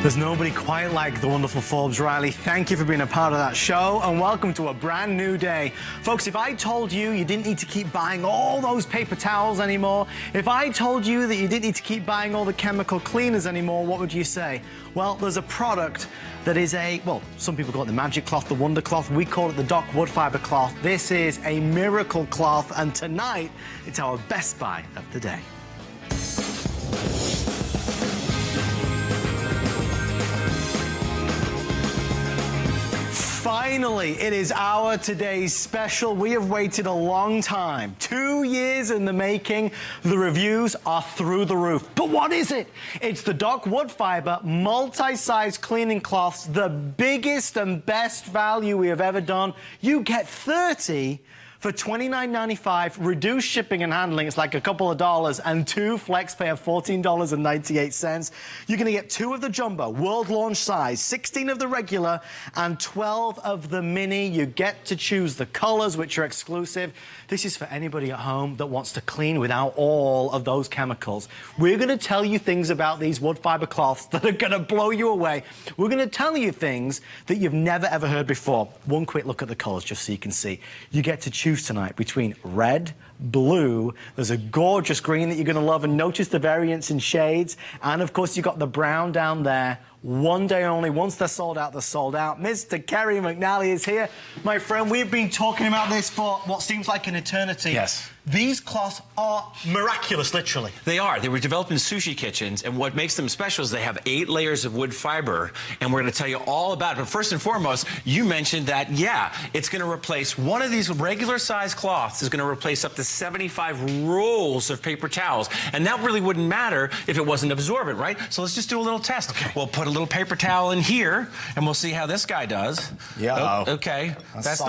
There's nobody quite like the wonderful Forbes Riley. Thank you for being a part of that show, and welcome to a brand new day. Folks, if I told you you didn't need to keep buying all those paper towels anymore, if I told you that you didn't need to keep buying all the chemical cleaners anymore, what would you say? Well, there's a product that is well, some people call it the magic cloth, the wonder cloth. We call it the Doc wood fiber cloth. This is a miracle cloth, and tonight, it's our best buy of the day. Finally, it is our today's special. We have waited a long time, 2 years in the making. The reviews are through the roof. But what is it? It's the Doc wood fiber multi-size cleaning cloths, the biggest and best value we have ever done. You get 30 for $29.95, reduced shipping and handling, it's like a couple of dollars, and 2 flex pay of $14.98. You're gonna get 2 of the jumbo, world launch size, 16 of the regular, and 12 of the mini. You get to choose the colors, which are exclusive. This is for anybody at home that wants to clean without all of those chemicals. We're gonna tell you things about these wood fiber cloths that are gonna blow you away. We're gonna tell you things that you've never ever heard before. One quick look at the colors just so you can see. You get to choose tonight between red, blue, there's a gorgeous green that you're gonna love, and notice the variants in shades, and of course you've got the brown down there. One day only. Once they're sold out, they're sold out. Mr. Kerry McNally is here. My friend, we've been talking about this for what seems like an eternity. Yes. These cloths are miraculous, literally. They are. They were developed in sushi kitchens, and what makes them special is they have 8 layers of wood fiber, and we're going to tell you all about it. But first and foremost, you mentioned that, yeah, it's going to replace one of these regular-sized cloths is going to replace up to 75 rolls of paper towels, and that really wouldn't matter if it wasn't absorbent, right? So let's just do a little test. Okay. We'll put a little paper towel in here, and we'll see how this guy does. Yeah. Oh, okay. That's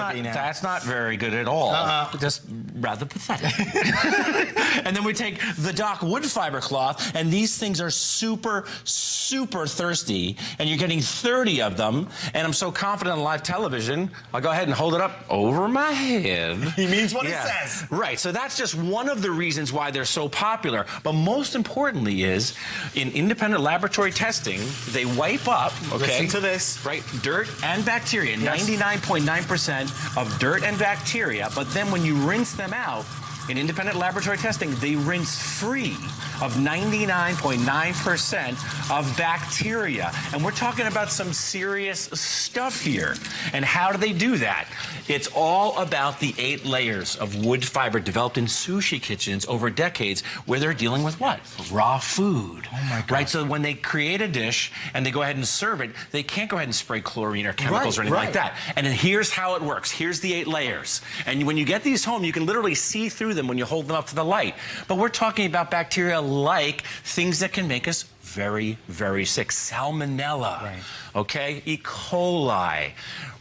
not very good at all. Just rather pathetic. And then we take the Doc wood fiber cloth, and these things are super, super thirsty, and you're getting 30 of them, and I'm so confident on live television, I'll go ahead and hold it up over my head. He means what he says. Right, so that's just one of the reasons why they're so popular, but most importantly is, in independent laboratory testing, they wipe up, okay? Listen to this. Right, dirt and bacteria, 99.9% of dirt and bacteria, but then when you rinse them out, in independent laboratory testing, they rinse free of 99.9% of bacteria. And we're talking about some serious stuff here. And how do they do that? It's all about the 8 layers of wood fiber developed in sushi kitchens over decades, where they're dealing with what? Raw food. Oh my God. Right, so when they create a dish and they go ahead and serve it, they can't go ahead and spray chlorine or chemicals or anything like that. And then here's how it works. Here's the 8 layers. And when you get these home, you can literally see through them when you hold them up to the light. But we're talking about bacteria like things that can make us very, very sick. Salmonella, okay? E. coli.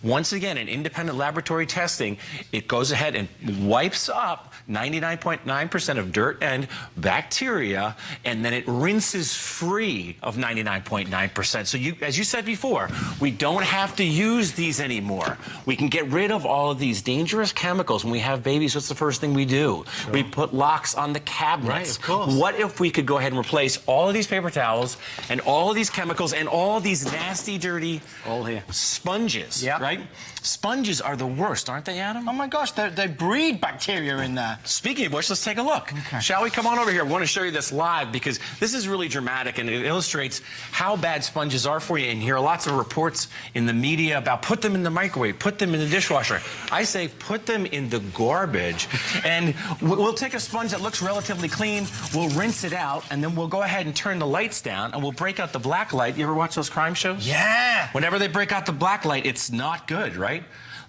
Once again, in independent laboratory testing, it goes ahead and wipes up 99.9% of dirt and bacteria, and then it rinses free of 99.9%. So as you said before, we don't have to use these anymore. We can get rid of all of these dangerous chemicals. When we have babies, what's the first thing we do? Sure. We put locks on the cabinets. Right, of course. What if we could go ahead and replace all of these paper towels and all of these chemicals and all of these nasty, dirty sponges, right? Sponges are the worst, aren't they, Adam? Oh my gosh, they breed bacteria in there. Speaking of which, let's take a look. Okay. Shall we come on over here? I want to show you this live because this is really dramatic and it illustrates how bad sponges are for you. And here are lots of reports in the media about put them in the microwave, put them in the dishwasher. I say put them in the garbage. And we'll take a sponge that looks relatively clean, we'll rinse it out, and then we'll go ahead and turn the lights down and we'll break out the black light. You ever watch those crime shows? Yeah. Whenever they break out the black light, it's not good, right?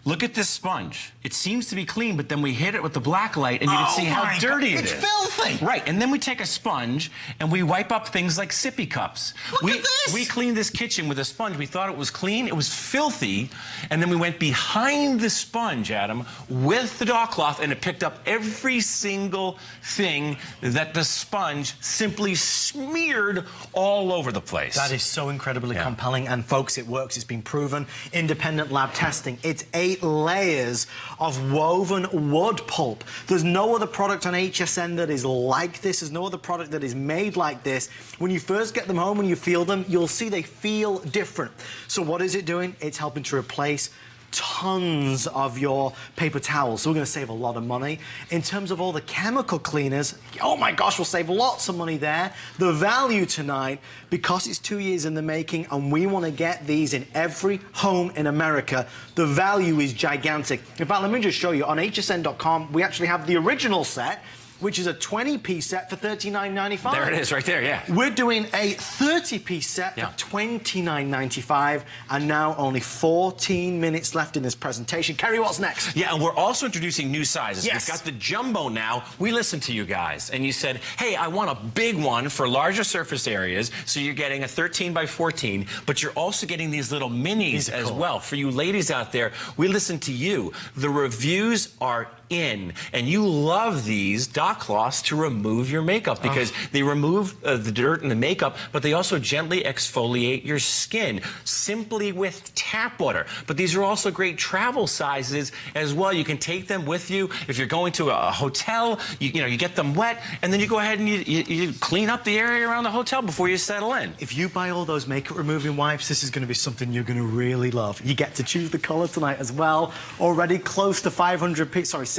Look at this sponge. It seems to be clean, but then we hit it with the black light and you can see how dirty it is. It's filthy. Right, and then we take a sponge and we wipe up things like sippy cups. Look at this. We cleaned this kitchen with a sponge. We thought it was clean. It was filthy. And then we went behind the sponge, Adam, with the Doc cloth, and it picked up every single thing that the sponge simply smeared all over the place. That is so incredibly compelling. And folks, it works. It's been proven. Independent lab testing. It's 8 layers of woven wood pulp. There's no other product on HSN that is like this. There's no other product that is made like this. When you first get them home, when you feel them, you'll see they feel different. So what is it doing? It's helping to replace tons of your paper towels. So we're going to save a lot of money. In terms of all the chemical cleaners, oh my gosh, we'll save lots of money there. The value tonight, because it's 2 years in the making and we want to get these in every home in America, the value is gigantic. In fact, let me just show you. On hsn.com, we actually have the original set, which is a 20-piece set for $39.95. There it is, right there, yeah. We're doing a 30-piece set for $29.95, and now only 14 minutes left in this presentation. Kerry, what's next? Yeah, and we're also introducing new sizes. Yes. We've got the jumbo now. We listened to you guys, and you said, hey, I want a big one for larger surface areas, so you're getting a 13 by 14, but you're also getting these little minis as well. For you ladies out there, we listened to you. The reviews are in, and you love these dock cloths to remove your makeup because they remove the dirt and the makeup, but they also gently exfoliate your skin simply with tap water. But these are also great travel sizes as well. You can take them with you if you're going to a hotel. You know, you get them wet, and then you go ahead and you clean up the area around the hotel before you settle in. If you buy all those makeup removing wipes, this is going to be something you're going to really love. You get to choose the color tonight as well. Already close to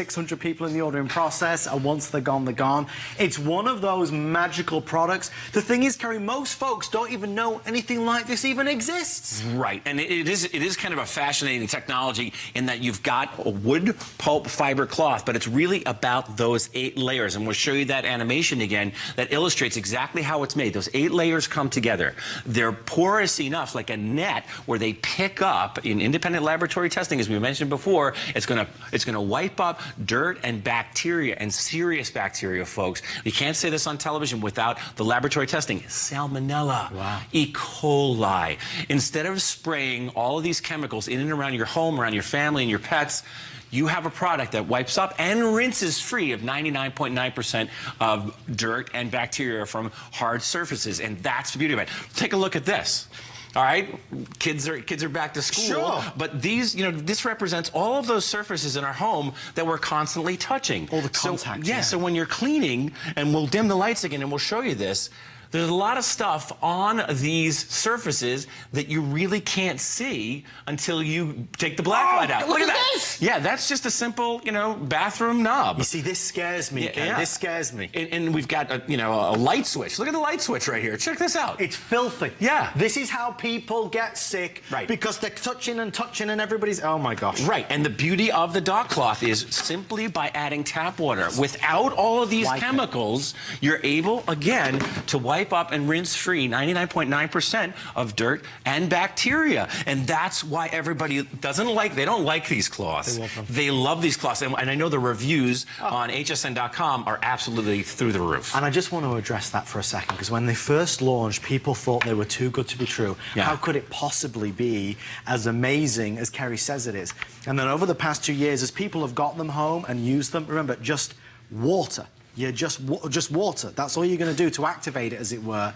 600 people in the ordering process, and once they're gone, they're gone. It's one of those magical products. The thing is, Kerry, most folks don't even know anything like this even exists. Right, and it is kind of a fascinating technology in that you've got a wood pulp fiber cloth, but it's really about those 8 layers, and we'll show you that animation again that illustrates exactly how it's made. Those 8 layers come together. They're porous enough, like a net, where they pick up in independent laboratory testing, as we mentioned before. It's gonna wipe up dirt and bacteria, and serious bacteria, folks. You can't say this on television without the laboratory testing. Salmonella, E. coli. Instead of spraying all of these chemicals in and around your home, around your family and your pets, you have a product that wipes up and rinses free of 99.9% of dirt and bacteria from hard surfaces, and that's the beauty of it. Take a look at this. All right, kids are back to school. Sure. But these, you know, this represents all of those surfaces in our home that we're constantly touching. All the contacts. So, so when you're cleaning, and we'll dim the lights again and we'll show you this, there's a lot of stuff on these surfaces that you really can't see until you take the black light out. Look at that! This. Yeah, that's just a simple, you know, bathroom knob. You see, this scares me. This scares me. And we've got a light switch. Look at the light switch right here. Check this out. It's filthy. Yeah. This is how people get sick. Right. Because they're touching and everybody's, oh my gosh. Right, and the beauty of the dock cloth is simply by adding tap water. Without all of these chemicals, you're able, again, to wipe up and rinse free 99.9% of dirt and bacteria. And that's why everybody they don't like these cloths. They love them. They love these cloths. And I know the reviews on hsn.com are absolutely through the roof. And I just want to address that for a second, because when they first launched, people thought they were too good to be true. Yeah. How could it possibly be as amazing as Kerry says it is? And then over the past 2 years, as people have got them home and used them, remember, just water. Yeah, just water. That's all you're going to do to activate it, as it were.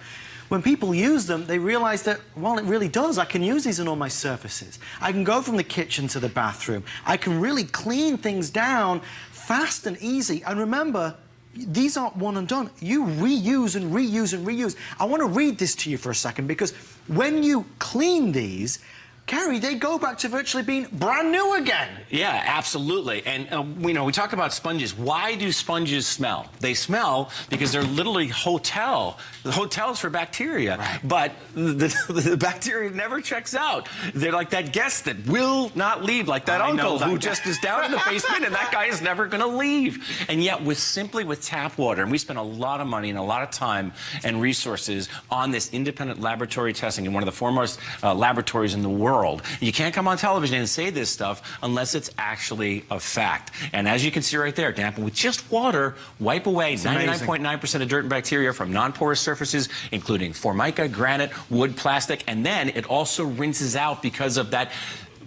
When people use them, they realize that, well, it really does. I can use these on all my surfaces. I can go from the kitchen to the bathroom. I can really clean things down fast and easy. And remember, these aren't one and done. You reuse and reuse and reuse. I want to read this to you for a second, because when you clean these, Kerry, they go back to virtually being brand new again. Yeah, absolutely. And, you know, we talk about sponges. Why do sponges smell? They smell because they're literally hotels for bacteria. Right. But the bacteria never checks out. They're like that guest that will not leave, like that uncle who just is down in the basement, and that guy is never going to leave. And yet, simply with tap water, and we spend a lot of money and a lot of time and resources on this independent laboratory testing in one of the foremost laboratories in the world. You can't come on television and say this stuff unless it's actually a fact. And as you can see right there, dampen with just water, wipe away 99.9% of dirt and bacteria from non-porous surfaces, including formica, granite, wood, plastic, and then it also rinses out because of that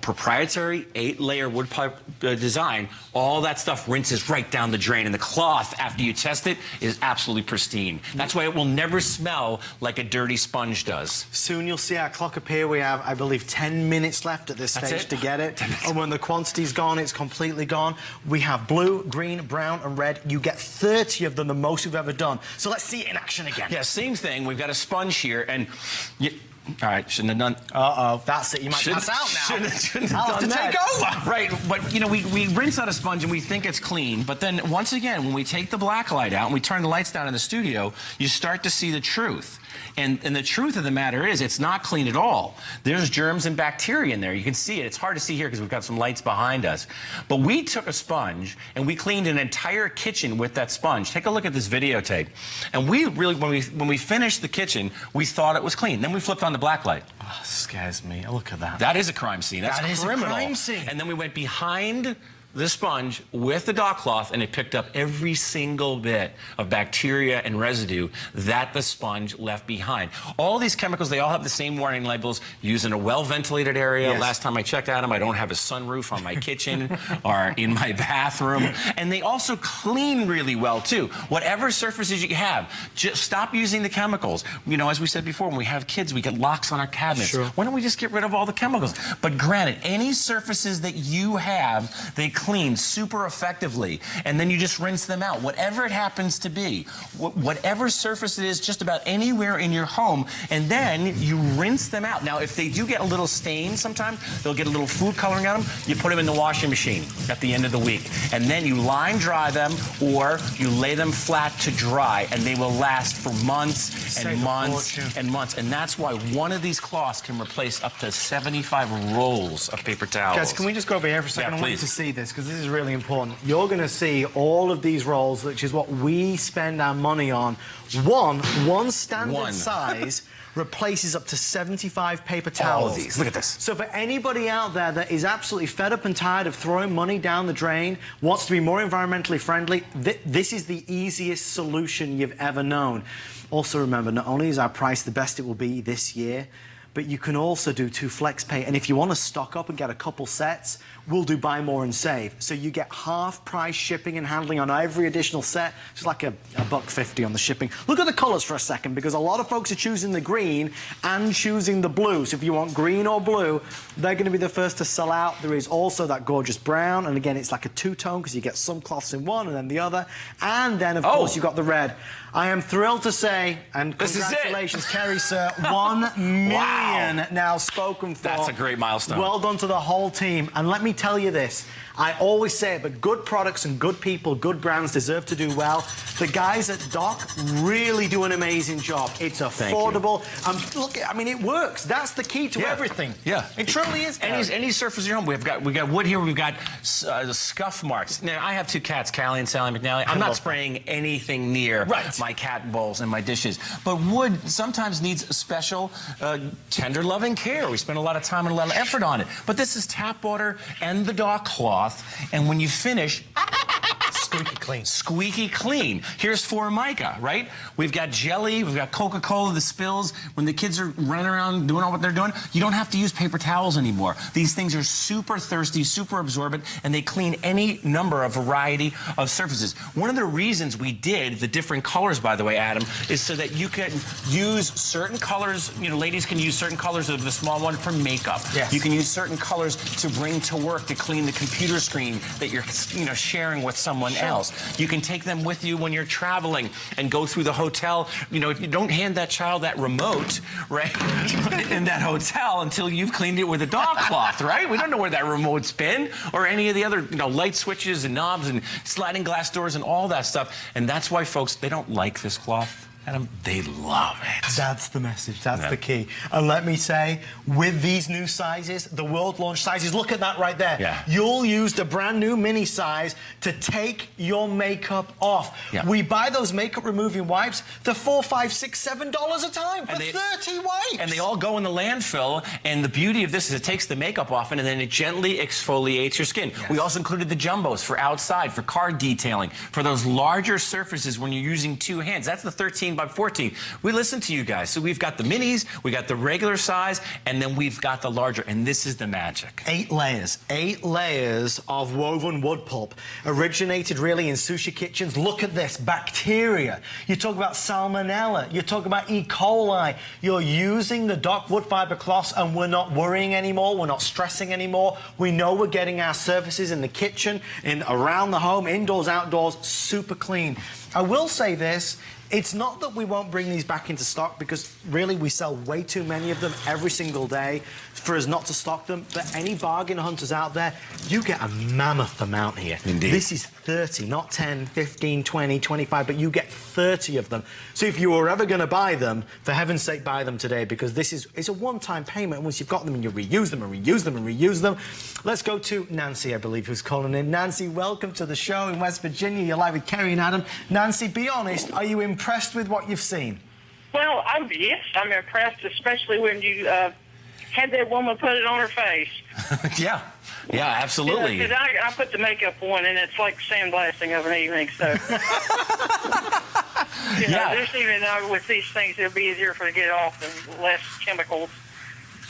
proprietary 8-layer wood pipe design, all that stuff rinses right down the drain. And the cloth, after you test it, is absolutely pristine. That's why it will never smell like a dirty sponge does. Soon you'll see our clock appear. We have, I believe, 10 minutes left at this stage to get it. And when the quantity's gone, it's completely gone. We have blue, green, brown, and red. You get 30 of them, the most we've ever done. So let's see it in action again. Yeah, same thing. We've got a sponge here, and all right, shouldn't have done. Uh-oh, that's it. You might pass out now. Shouldn't I'll have have to done take that. over. Right, but you know, we rinse out a sponge and we think it's clean, but then once again, when we take the black light out and we turn the lights down in the studio, you start to see the truth. And the truth of the matter is, it's not clean at all. There's germs and bacteria in there. You can see it. It's hard to see here because we've got some lights behind us. But we took a sponge and we cleaned an entire kitchen with that sponge. Take a look at this videotape. And we really, when we finished the kitchen, we thought it was clean. Then we flipped on the black light. Oh, scares me. Look at that. That is a crime scene. That's criminal. A crime scene. And then we went behind the sponge with the dock cloth, and it picked up every single bit of bacteria and residue that the sponge left behind. All these chemicals, they all have the same warning labels. Used in a well-ventilated area. Yes. Last time I checked, Adam, I don't have a sunroof on my kitchen or in my bathroom. And they also clean really well, too. Whatever surfaces you have, just stop using the chemicals. You know, as we said before, when we have kids, we get locks on our cabinets. Sure. Why don't we just get rid of all the chemicals? But granted, any surfaces that you have, they clean super effectively, and then you just rinse them out, whatever it happens to be, whatever surface it is, just about anywhere in your home, and then you rinse them out. Now, if they do get a little stain sometimes, they'll get a little food coloring on them, you put them in the washing machine at the end of the week, and then you line dry them, or you lay them flat to dry, and they will last for months and months and months. And that's why one of these cloths can replace up to 75 rolls of paper towels. Guys, can we just go over here for a second? Yeah, I want you please. to see this, because this is really important. You're going to see all of these rolls, which is what we spend our money on. One standard size replaces up to 75 paper towels. All of these. Look at this. So for anybody out there that is absolutely fed up and tired of throwing money down the drain, wants to be more environmentally friendly, this is the easiest solution you've ever known. Also remember, not only is our price the best it will be this year, but you can also do 2 flex pay. And if you want to stock up and get a couple sets, we'll do buy more and save. So you get half price shipping and handling on every additional set. It's like a $1.50 on the shipping. Look at the colors for a second, because a lot of folks are choosing the green and choosing the blue. So if you want green or blue, they're going to be the first to sell out. There is also that gorgeous brown. And again, it's like a two-tone, because you get some cloths in one and then the other. And then, of course, you've got the red. I am thrilled to say, and congratulations, Kerry, sir, 1 million now spoken for. That's a great milestone. Well done to the whole team. And let me tell you this, I always say it, but good products and good people, good brands deserve to do well. The guys at Doc really do an amazing job. It's affordable. Look, I mean, it works. That's the key to everything. Yeah. It truly is. Any surface of your home. We've got wood here. We've got scuff marks. Now, I have 2 cats, Callie and Sally McNally. I'm not spraying anything near my cat bowls and my dishes. But wood sometimes needs special, tender, loving care. We spend a lot of time and a lot of effort on it. But this is tap water and the Doc cloth. And when you finish, squeaky clean. Squeaky clean. Here's Formica, right? We've got jelly, we've got Coca-Cola, the spills. When the kids are running around doing all what they're doing, you don't have to use paper towels anymore. These things are super thirsty, super absorbent, and they clean any number of variety of surfaces. One of the reasons we did the different colors, by the way, Adam, is so that you can use certain colors. You know, ladies can use certain colors of the small one for makeup. Yes. You can use certain colors to bring to work to clean the computer screen that you're, sharing with someone else. You can take them with you when you're traveling and go through the hotel. You know, you don't hand that child that remote, right, in that hotel until you've cleaned it with a dog cloth, right? We don't know where that remote's been, or any of the other, light switches and knobs and sliding glass doors and all that stuff. And that's why folks, they don't like this cloth. Adam, they love it. That's the message. That's the key. And let me say, with these new sizes, the world launch sizes, look at that right there. Yeah. You'll use the brand new mini size to take your makeup off. Yeah. We buy those makeup removing wipes. They're $4, $5, $6, $7 a time for 30 wipes. And they all go in the landfill. And the beauty of this is it takes the makeup off and then it gently exfoliates your skin. Yes. We also included the jumbos for outside, for car detailing, for those larger surfaces when you're using 2 hands. That's the $13 by 14. We listen to you guys. So we've got the minis, we got the regular size, and then we've got the larger. And this is the magic. 8 layers. 8 layers of woven wood pulp. Originated really in sushi kitchens. Look at this. Bacteria. You talk about salmonella. You talk about E. coli. You're using the Dock wood fiber cloths and we're not worrying anymore. We're not stressing anymore. We know we're getting our surfaces in the kitchen, around the home, indoors, outdoors, super clean. I will say this. It's not that we won't bring these back into stock, because really we sell way too many of them every single day for us not to stock them. But any bargain hunters out there, you get a mammoth amount here. Indeed. This is 30, not 10, 15, 20, 25, but you get 30 of them. So if you were ever going to buy them, for heaven's sake, buy them today, because it's a one-time payment. Once you've got them and you reuse them and reuse them and reuse them. Let's go to Nancy, I believe, who's calling in. Nancy, welcome to the show in West Virginia. You're live with Kerry and Adam. Nancy, be honest, are you impressed with what you've seen? Well, yes, I'm impressed, especially when you had that woman put it on her face. Yeah, absolutely. Because I put the makeup on, and it's like sandblasting of an evening, so... just even with these things, it'll be easier for it to get off and less chemicals.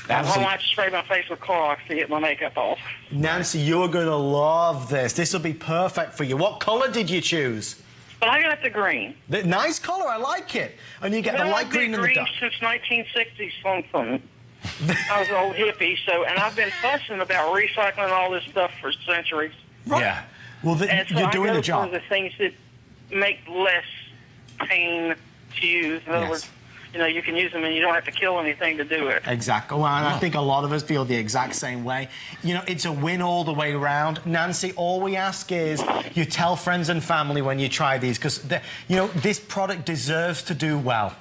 Absolutely. I might spray my face with Clorox to get my makeup off. Nancy, you're going to love this. This will be perfect for you. What colour did you choose? But I got the green. The nice colour, I like it. And you get the light green and the dark. Since 1960s something. I was an old hippie, and I've been fussing about recycling all this stuff for centuries. Right. Yeah. Well, you're doing the job. For the things that make less pain to use. In other words, you can use them and you don't have to kill anything to do it. Exactly. Well, and I think a lot of us feel the exact same way. It's a win all the way around. Nancy, all we ask is you tell friends and family when you try these, because, this product deserves to do well.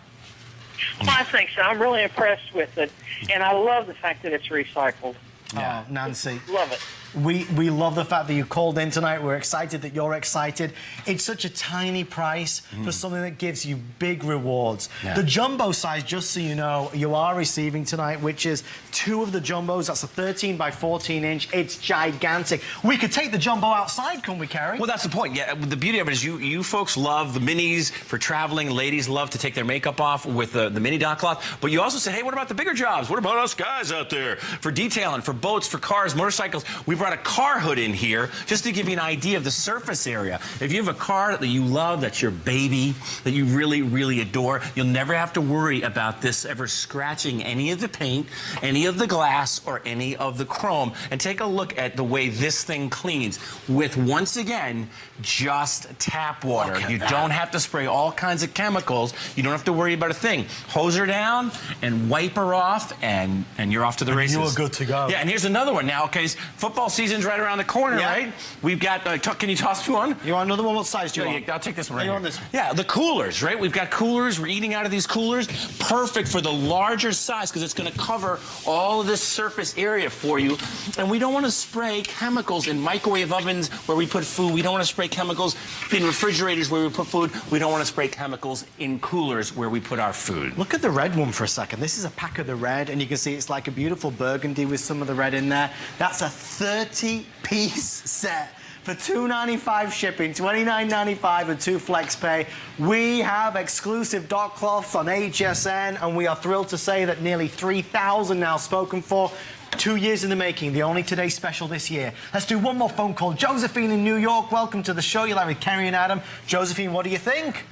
Well, I think so. I'm really impressed with it, and I love the fact that it's recycled. Yeah. Oh, Nancy. Love it. We love the fact that you called in tonight. We're excited that you're excited. It's such a tiny price for something that gives you big rewards. Yeah. The jumbo size, just so you know, you are receiving tonight, which is 2 of the jumbos. That's a 13 by 14 inch. It's gigantic. We could take the jumbo outside, couldn't we, Kerry? Well, that's the point. Yeah, the beauty of it is you folks love the minis for traveling. Ladies love to take their makeup off with the mini dock cloth. But you also say, hey, what about the bigger jobs? What about us guys out there? For detailing, for boats, for cars, motorcycles. We brought a car hood in here just to give you an idea of the surface area. If you have a car that you love, that's your baby, that you really, really adore, you'll never have to worry about this ever scratching any of the paint, any of the glass, or any of the chrome. And take a look at the way this thing cleans with, once again, just tap water. You don't have to spray all kinds of chemicals. You don't have to worry about a thing. Hose her down and wipe her off, and you're off to the races. You're good to go. Yeah, and here's another one now, okay? Football season's right around the corner, right? We've got, can you toss me one? You want another one? What size do you want? I'll take this one right you here. Want this one? Yeah, the coolers, right? We've got coolers. We're eating out of these coolers. Perfect for the larger size, because it's going to cover all of this surface area for you. And we don't want to spray chemicals in microwave ovens where we put food. We don't want to spray chemicals in refrigerators where we put food. We don't want to spray chemicals in coolers where we put our food. Look at the red one for a second. This is a pack of the red, and you can see it's like a beautiful burgundy with some of the red in there. That's a 30-piece set for $2.95 shipping, $29.95 and 2 flex pay. We have exclusive dock cloths on HSN, and we are thrilled to say that nearly 3,000 now spoken for. 2 years in the making, the only Today special this year. Let's do one more phone call. Josephine in New York, welcome to the show. You're live with Kerry and Adam. Josephine, what do you think?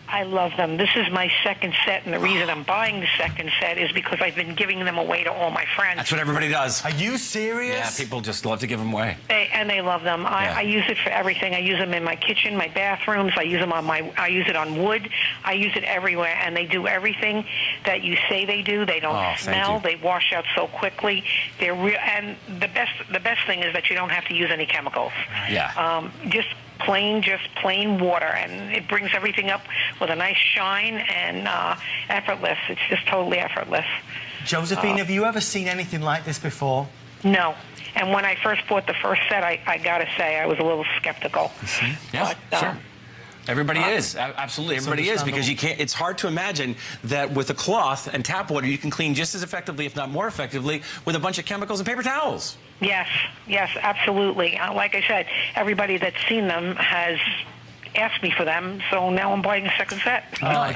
I love them. This is my second set, and the reason I'm buying the second set is because I've been giving them away to all my friends. That's what everybody does. Are you serious? Yeah, people just love to give them away. They love them. I use it for everything. I use them in my kitchen, my bathrooms. I use them I use it on wood. I use it everywhere, and they do everything that you say they do. They don't smell. They wash out so quickly. They're real. And the best thing is that you don't have to use any chemicals. Yeah. Just plain water, and it brings everything up with a nice shine and effortless. It's just totally effortless. Josephine, have you ever seen anything like this before? No. And when I first bought the first set, I gotta say, I was a little skeptical. Yeah, sure. Everybody is. Absolutely. Everybody is, because you can't. It's hard to imagine that with a cloth and tap water, you can clean just as effectively, if not more effectively, with a bunch of chemicals and paper towels. Yes, absolutely. Like I said, everybody that's seen them has asked me for them, so now I'm buying a second set.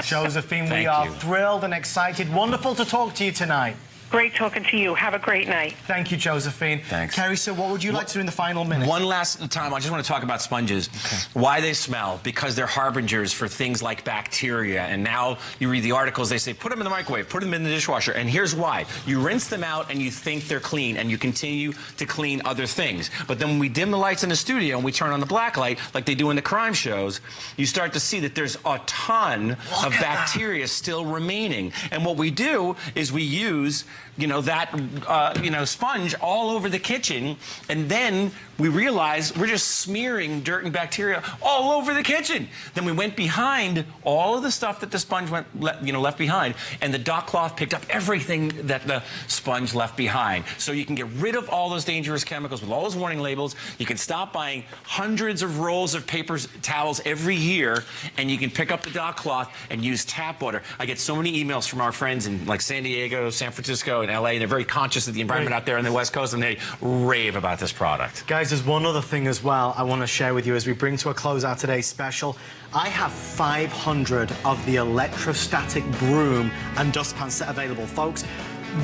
Josephine, we Thank are you. thrilled and excited. Wonderful to talk to you tonight. Great talking to you. Have a great night. Thank you, Josephine. Thanks. Kerry, so what would you like to do in the final minute? One last time, I just want to talk about sponges. Why they smell? Because they're harbingers for things like bacteria. And now you read the articles, they say, put them in the microwave, put them in the dishwasher. And here's why. You rinse them out and you think they're clean, and you continue to clean other things. But then when we dim the lights in the studio and we turn on the black light, like they do in the crime shows, you start to see that there's a ton of bacteria still remaining. And what we do is we use that sponge all over the kitchen, and then we realize we're just smearing dirt and bacteria all over the kitchen. Then we went behind all of the stuff that the sponge left behind, and the dock cloth picked up everything that the sponge left behind. So you can get rid of all those dangerous chemicals with all those warning labels. You can stop buying hundreds of rolls of paper towels every year, and you can pick up the dock cloth and use tap water. I get so many emails from our friends in like San Diego, San Francisco, and LA. They're very conscious of the environment out there on the West Coast, and they rave about this product. Guys, there's one other thing as well I want to share with you as we bring to a close our today's special. I have 500 of the electrostatic broom and dustpan set available, folks.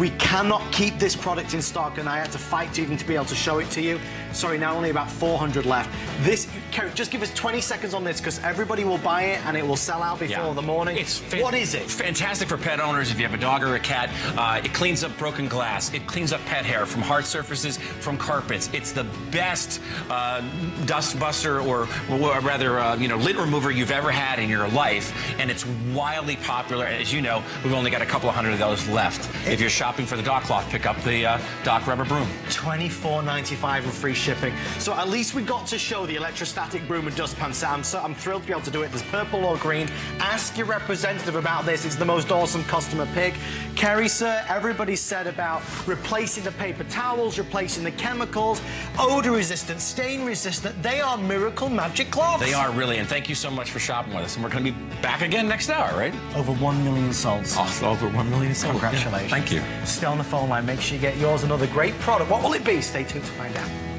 We cannot keep this product in stock, and I had to fight to be able to show it to you. Sorry, now only about 400 left. Kerry, just give us 20 seconds on this, because everybody will buy it and it will sell out before the morning. What is it? Fantastic for pet owners if you have a dog or a cat. It cleans up broken glass. It cleans up pet hair from hard surfaces, from carpets. It's the best dust buster, or rather, lint remover you've ever had in your life, and it's wildly popular. As you know, we've only got a couple of hundred of those left. If you're shopping for the dock cloth, pick up the dock rubber broom. $24.95 and free shipping. So at least we got to show the electrostatic broom and dustpan set. I'm thrilled to be able to do it. There's purple or green. Ask your representative about this. It's the most awesome customer pick. Kerry, sir, everybody said about replacing the paper towels, replacing the chemicals, odor resistant, stain resistant. They are miracle magic cloths. They are really, and thank you so much for shopping with us. And we're going to be back again next hour, right? Over 1 million sold. Oh, over 1 million sold. Congratulations. Yeah, thank you. Stay on the phone line. Make sure you get yours. Another great product. What will it be? Stay tuned to find out.